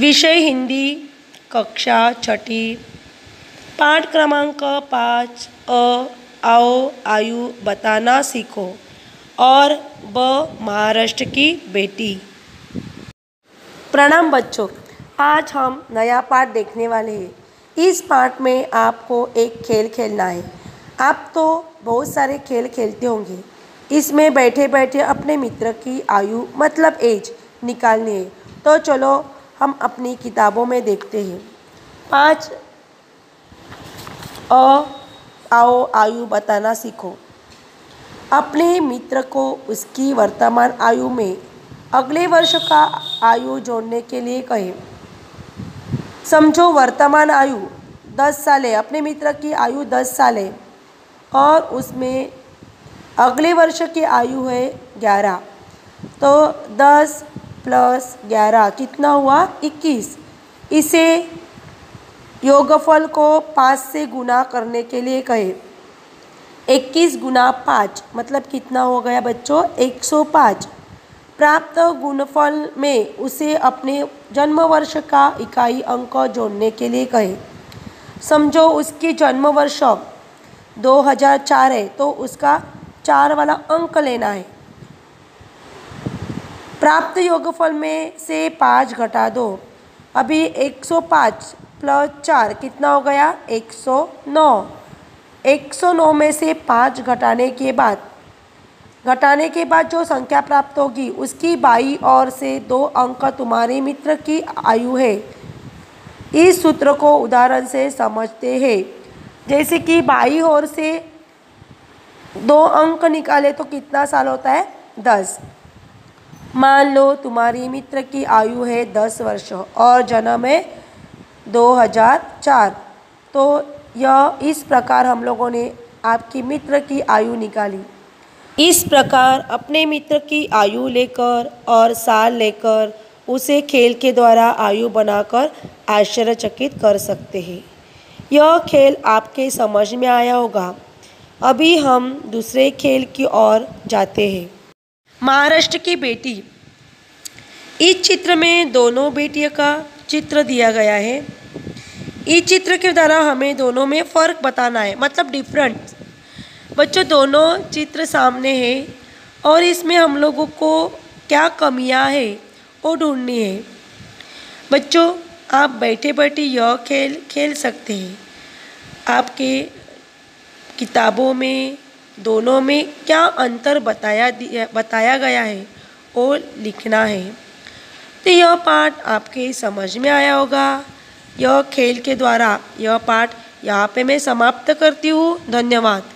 विषय हिंदी, कक्षा छठी, पाठ क्रमांक 5 आओ आयु बताना सीखो और ब महाराष्ट्र की बेटी। प्रणाम बच्चों, आज हम नया पाठ देखने वाले हैं। इस पाठ में आपको एक खेल खेलना है। आप तो बहुत सारे खेल खेलते होंगे। इसमें बैठे बैठे अपने मित्र की आयु मतलब एज निकालनी है। तो चलो हम अपनी किताबों में देखते हैं। 5 आओ आयु बताना सीखो। अपने मित्र को उसकी वर्तमान आयु में अगले वर्ष का आयु जोड़ने के लिए कहें। समझो वर्तमान आयु 10 साल है, अपने मित्र की आयु 10 साल है और उसमें अगले वर्ष की आयु है 11। तो 10 + 11 कितना हुआ? 21। इसे योगफल को 5 से गुना करने के लिए कहें। 21 × 5 मतलब कितना हो गया बच्चों? 105। प्राप्त गुणफल में उसे अपने जन्म वर्ष का इकाई अंक जोड़ने के लिए कहें। समझो उसकी जन्म वर्ष 2004 है, तो उसका 4 वाला अंक लेना है। प्राप्त योगफल में से 5 घटा दो। अभी 105 + 4 कितना हो गया? 109। 109 में से 5 घटाने के बाद जो संख्या प्राप्त होगी उसकी बाईं ओर से 2 अंक तुम्हारे मित्र की आयु है। इस सूत्र को उदाहरण से समझते हैं। जैसे कि बाईं ओर से 2 अंक निकाले तो कितना साल होता है? 10। मान लो तुम्हारी मित्र की आयु है 10 वर्ष और जन्म है 2004। तो यह इस प्रकार हम लोगों ने आपकी मित्र की आयु निकाली। इस प्रकार अपने मित्र की आयु लेकर और साल लेकर उसे खेल के द्वारा आयु बनाकर आश्चर्यचकित कर सकते हैं। यह खेल आपके समझ में आया होगा। अभी हम दूसरे खेल की ओर जाते हैं। महाराष्ट्र की बेटी। इस चित्र में दोनों बेटियों का चित्र दिया गया है। इस चित्र के द्वारा हमें दोनों में फ़र्क बताना है, मतलब डिफरेंट। बच्चों, दोनों चित्र सामने हैं और इसमें हम लोगों को क्या कमियां हैं वो ढूंढनी है। बच्चों, आप बैठे बैठे यह खेल खेल सकते हैं। आपके किताबों में दोनों में क्या अंतर बताया गया है वो लिखना है। तो यह पाठ आपके समझ में आया होगा। यह खेल के द्वारा यह पाठ यहाँ पे मैं समाप्त करती हूँ। धन्यवाद।